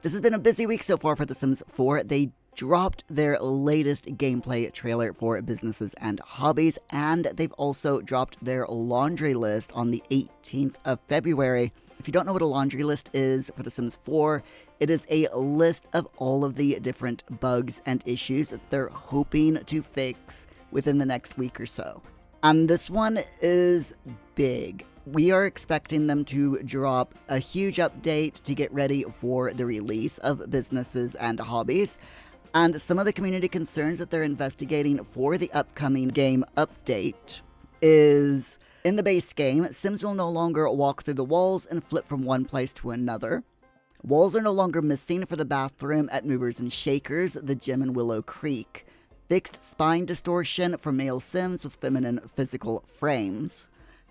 This has been a busy week so far for The Sims 4. They dropped their latest gameplay trailer for Businesses and Hobbies, and they've also dropped their laundry list on the 18th of February. If you don't know what a laundry list is for The Sims 4, it is a list of all of the different bugs and issues that they're hoping to fix within the next week or so. And this one is big. We are expecting them to drop a huge update to get ready for the release of Businesses and Hobbies. And some of the community concerns that they're investigating for the upcoming game update is, in the base game, Sims will no longer walk through the walls and flip from one place to another. Walls are no longer missing for the bathroom at Movers and Shakers, the gym in Willow Creek. Fixed spine distortion for male Sims with feminine physical frames.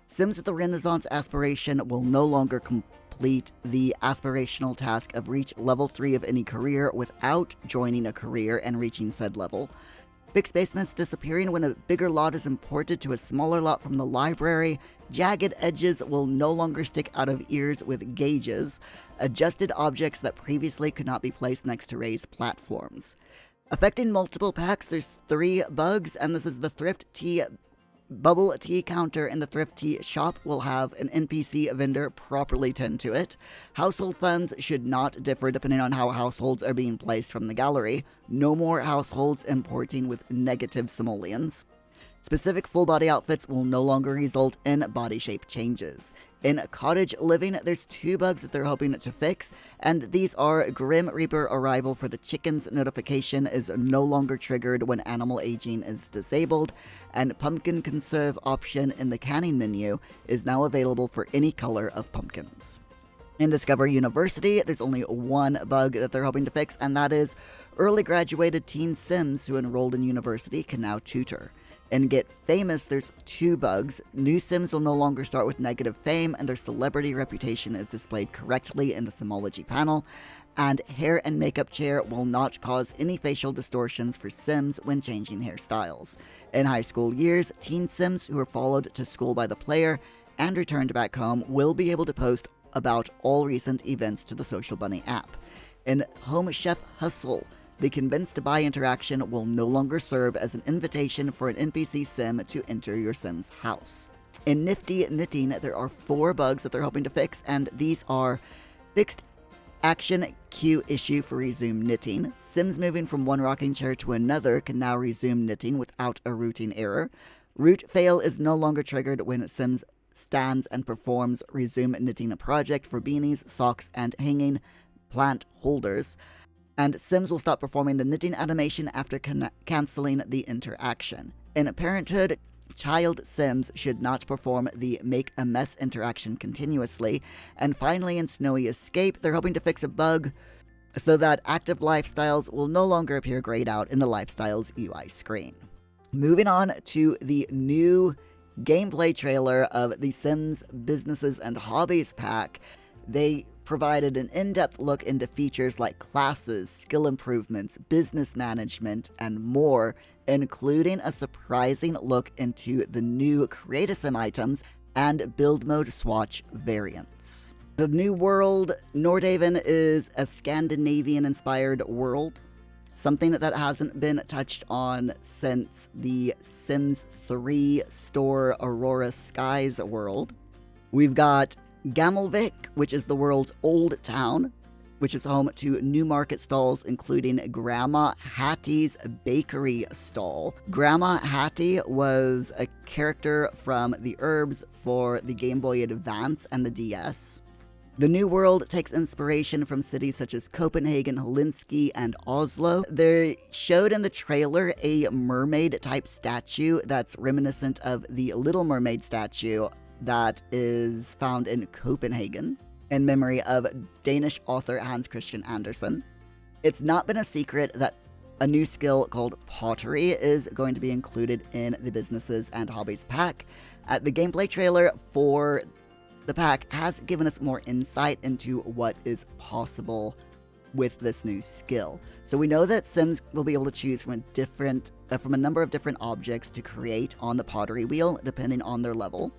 Sims with a Renaissance aspiration will no longer complete the aspirational task of reach level 3 of any career without joining a career and reaching said level. Fixed basements disappearing when a bigger lot is imported to a smaller lot from the library. Jagged edges will no longer stick out of ears with gauges. Adjusted objects that previously could not be placed next to raised platforms. Affecting multiple packs, there's 3 bugs, and this is the thrift tea bubble tea counter in the thrift tea shop will have an NPC vendor properly tend to it. Household funds should not differ depending on how households are being placed from the gallery. No more households importing with negative simoleons. Specific full body outfits will no longer result in body shape changes. In cottage living, there's 2 bugs that they're hoping to fix, and these are Grim Reaper arrival for the chickens notification is no longer triggered when animal aging is disabled, and pumpkin conserve option in the canning menu is now available for any color of pumpkins. In Discover University, there's only 1 bug that they're hoping to fix, and that is early graduated teen Sims who enrolled in university can now tutor. In Get Famous, there's 2 bugs. New Sims will no longer start with negative fame, and their celebrity reputation is displayed correctly in the Simology panel. And Hair and Makeup Chair will not cause any facial distortions for Sims when changing hairstyles. In high school years, teen Sims who are followed to school by the player and returned back home will be able to post about all recent events to the Social Bunny app. In Home Chef Hustle, the convince to buy interaction will no longer serve as an invitation for an NPC Sim to enter your Sim's house. In Nifty Knitting, there are 4 bugs that they're hoping to fix, and these are fixed action queue issue for resume knitting. Sims moving from one rocking chair to another can now resume knitting without a routing error. Root fail is no longer triggered when Sims stands and performs resume knitting a project for beanies, socks, and hanging plant holders. And Sims will stop performing the knitting animation after canceling the interaction. In Parenthood, child Sims should not perform the Make a Mess interaction continuously. And finally, in Snowy Escape, they're hoping to fix a bug so that active lifestyles will no longer appear grayed out in the Lifestyles UI screen. Moving on to the new gameplay trailer of the Sims Businesses and Hobbies pack, they provided an in-depth look into features like classes, skill improvements, business management, and more, including a surprising look into the new Create a Sim items and build mode swatch variants. The new world, Nordhaven, is a Scandinavian-inspired world, something that hasn't been touched on since the Sims 3 store Aurora Skies world. We've got Gammelvik, which is the world's old town, which is home to new market stalls, including Grandma Hattie's bakery stall. Grandma Hattie was a character from the Herbs for the Game Boy Advance and the DS. The new world takes inspiration from cities such as Copenhagen, Helsinki, and Oslo. They showed in the trailer a mermaid-type statue that's reminiscent of the Little Mermaid statue that is found in Copenhagen, in memory of Danish author Hans Christian Andersen. It's not been a secret that a new skill called pottery is going to be included in the Businesses and Hobbies pack. The gameplay trailer for the pack has given us more insight into what is possible with this new skill. So we know that Sims will be able to choose from a number of different objects to create on the pottery wheel, depending on their level.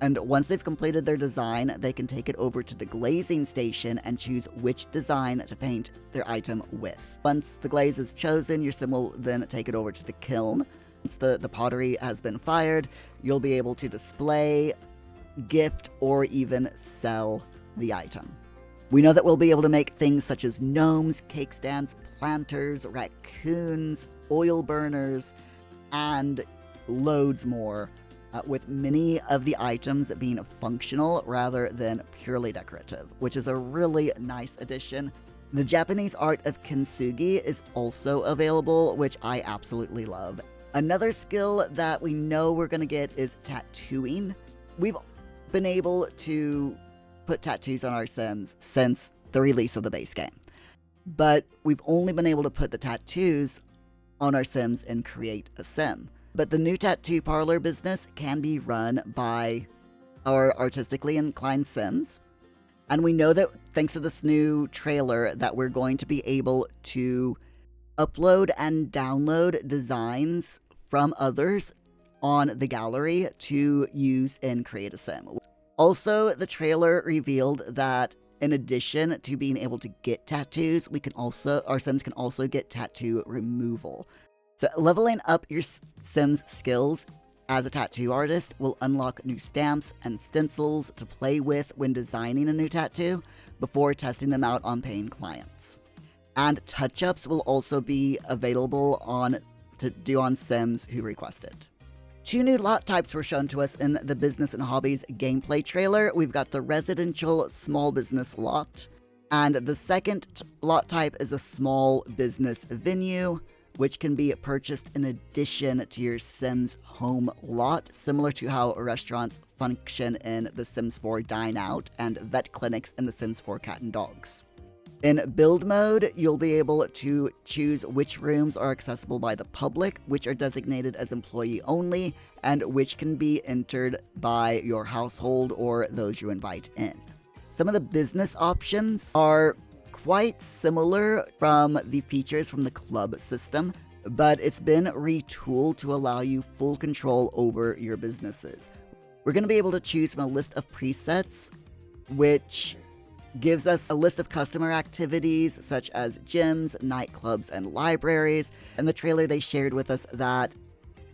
And once they've completed their design, they can take it over to the glazing station and choose which design to paint their item with. Once the glaze is chosen, your sim will then take it over to the kiln. Once the pottery has been fired, you'll be able to display, gift, or even sell the item. We know that we'll be able to make things such as gnomes, cake stands, planters, raccoons, oil burners, and loads more, with many of the items being functional rather than purely decorative, which is a really nice addition. The Japanese art of kintsugi is also available, which I absolutely love. Another skill that we know we're going to get is tattooing. We've been able to put tattoos on our Sims since the release of the base game, but we've only been able to put the tattoos on our Sims in Create a Sim. But the new tattoo parlor business can be run by our artistically inclined Sims. And we know that thanks to this new trailer that we're going to be able to upload and download designs from others on the gallery to use in Create a Sim. Also, the trailer revealed that in addition to being able to get tattoos, our Sims can also get tattoo removal. So leveling up your Sims skills as a tattoo artist will unlock new stamps and stencils to play with when designing a new tattoo before testing them out on paying clients. And touch-ups will also be available to do on Sims who request it. 2 new lot types were shown to us in the Business and Hobbies gameplay trailer. We've got the residential small business lot, and the second lot type is a small business venue, which can be purchased in addition to your Sims home lot, similar to how restaurants function in The Sims 4 Dine Out and vet clinics in The Sims 4 Cat and Dogs. In build mode, you'll be able to choose which rooms are accessible by the public, which are designated as employee only, and which can be entered by your household or those you invite in. Some of the business options are quite similar from the features from the club system, but it's been retooled to allow you full control over your businesses. We're going to be able to choose from a list of presets, which gives us a list of customer activities such as gyms, nightclubs, and libraries. In the trailer, they shared with us that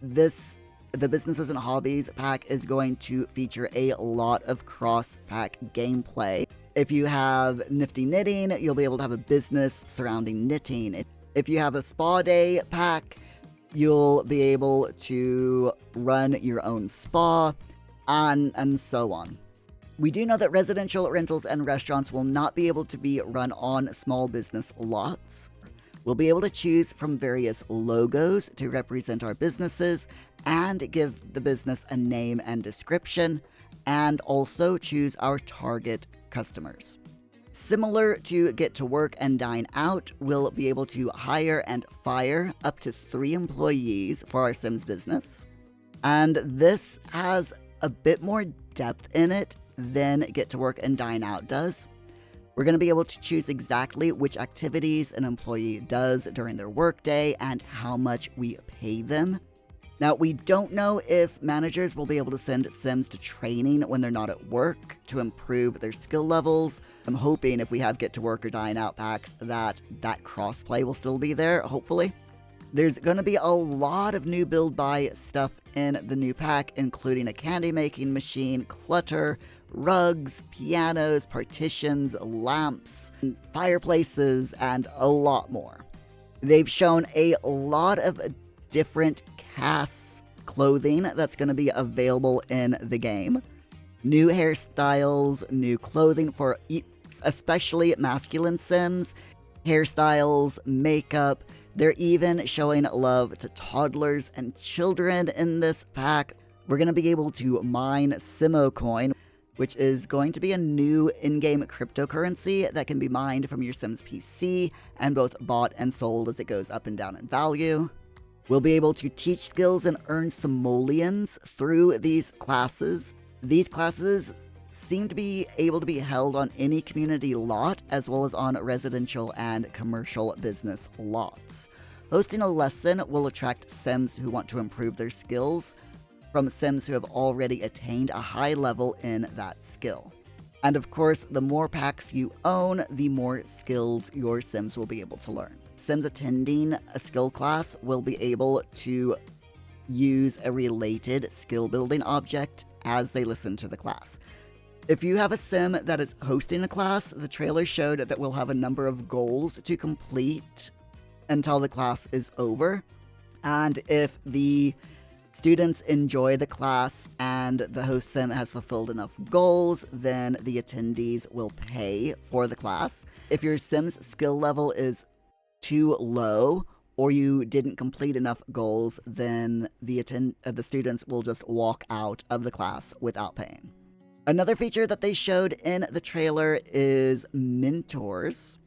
the Businesses and Hobbies pack is going to feature a lot of cross-pack gameplay. If you have Nifty Knitting, you'll be able to have a business surrounding knitting. If you have a spa day pack, you'll be able to run your own spa, and so on. We do know that residential rentals and restaurants will not be able to be run on small business lots. We'll be able to choose from various logos to represent our businesses and give the business a name and description, and also choose our target customers. Similar to Get to Work and Dine Out, we'll be able to hire and fire up to 3 employees for our Sims business. And this has a bit more depth in it than Get to Work and Dine Out does. We're going to be able to choose exactly which activities an employee does during their workday and how much we pay them. Now, we don't know if managers will be able to send Sims to training when they're not at work to improve their skill levels. I'm hoping if we have Get to Work or Dine Out packs that crossplay will still be there, hopefully. There's going to be a lot of new build buy stuff in the new pack, including a candy making machine, clutter, rugs, pianos, partitions, lamps, fireplaces, and a lot more. They've shown a lot of different casts clothing that's going to be available in the game. New hairstyles, new clothing for especially masculine Sims, hairstyles, makeup. They're even showing love to toddlers and children in this pack. We're going to be able to mine Simo Coin, which is going to be a new in-game cryptocurrency that can be mined from your Sims PC and both bought and sold as it goes up and down in value. We'll be able to teach skills and earn simoleons through these classes. These classes seem to be able to be held on any community lot, as well as on residential and commercial business lots. Hosting a lesson will attract Sims who want to improve their skills from Sims who have already attained a high level in that skill. And of course, the more packs you own, the more skills your Sims will be able to learn. Sims attending a skill class will be able to use a related skill building object as they listen to the class. If you have a Sim that is hosting a class, the trailer showed that we'll have a number of goals to complete until the class is over. And if the students enjoy the class and the host Sim has fulfilled enough goals, then the attendees will pay for the class. If your Sim's skill level is too low or you didn't complete enough goals, then the students will just walk out of the class without paying. Another feature that they showed in the trailer is mentors.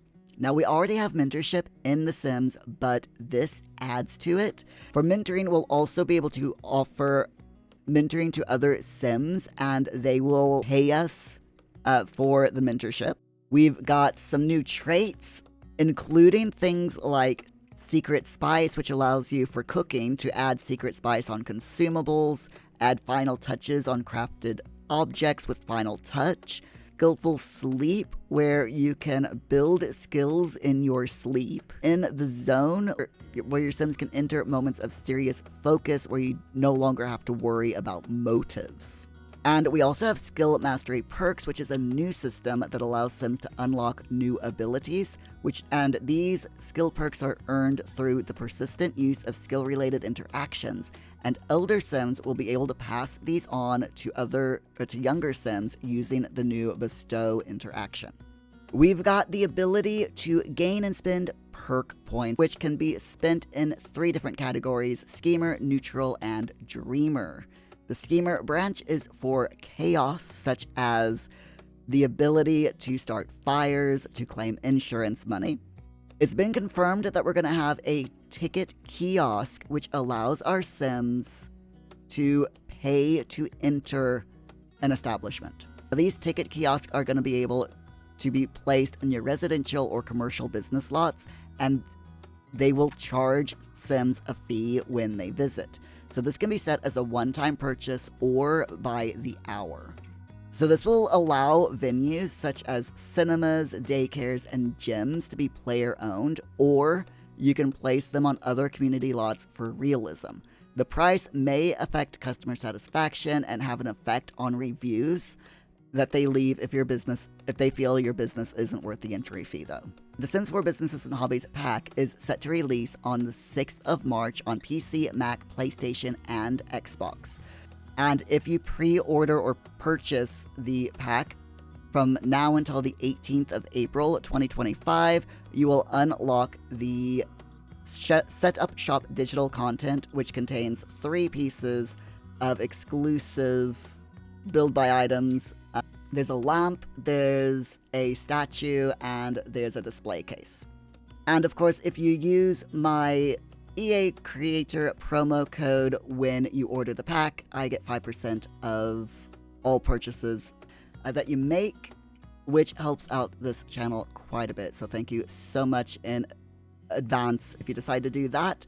Now, we already have mentorship in The Sims, but this adds to it. For mentoring, we'll also be able to offer mentoring to other Sims, and they will pay us for the mentorship. We've got some new traits, including things like Secret Spice, which allows you for cooking to add Secret Spice on consumables, add final touches on crafted objects with final touch, Skillful Sleep, where you can build skills in your sleep, in the zone, where your Sims can enter moments of serious focus where you no longer have to worry about motives. And we also have Skill Mastery Perks, which is a new system that allows Sims to unlock new abilities, and these skill perks are earned through the persistent use of skill-related interactions, and elder Sims will be able to pass these on to younger Sims using the new Bestow interaction. We've got the ability to gain and spend perk points, which can be spent in 3 different categories: Schemer, Neutral, and Dreamer. The Schemer branch is for chaos, such as the ability to start fires, to claim insurance money. It's been confirmed that we're going to have a ticket kiosk, which allows our Sims to pay to enter an establishment. These ticket kiosks are going to be able to be placed in your residential or commercial business lots, and they will charge Sims a fee when they visit. So this can be set as a one-time purchase or by the hour. So this will allow venues such as cinemas, daycares, and gyms to be player-owned, or you can place them on other community lots for realism. The price may affect customer satisfaction and have an effect on reviews that they leave if they feel your business isn't worth the entry fee, though. The Sims 4 Businesses and Hobbies pack is set to release on the 6th of March on PC, Mac, PlayStation, and Xbox. And if you pre-order or purchase the pack from now until the 18th of April 2025, you will unlock the Setup Shop digital content, which contains 3 pieces of exclusive build-by items. There's a lamp, there's a statue, and there's a display case. And of course, if you use my EA Creator promo code when you order the pack, I get 5% of all purchases that you make, which helps out this channel quite a bit. So thank you so much in advance if you decide to do that.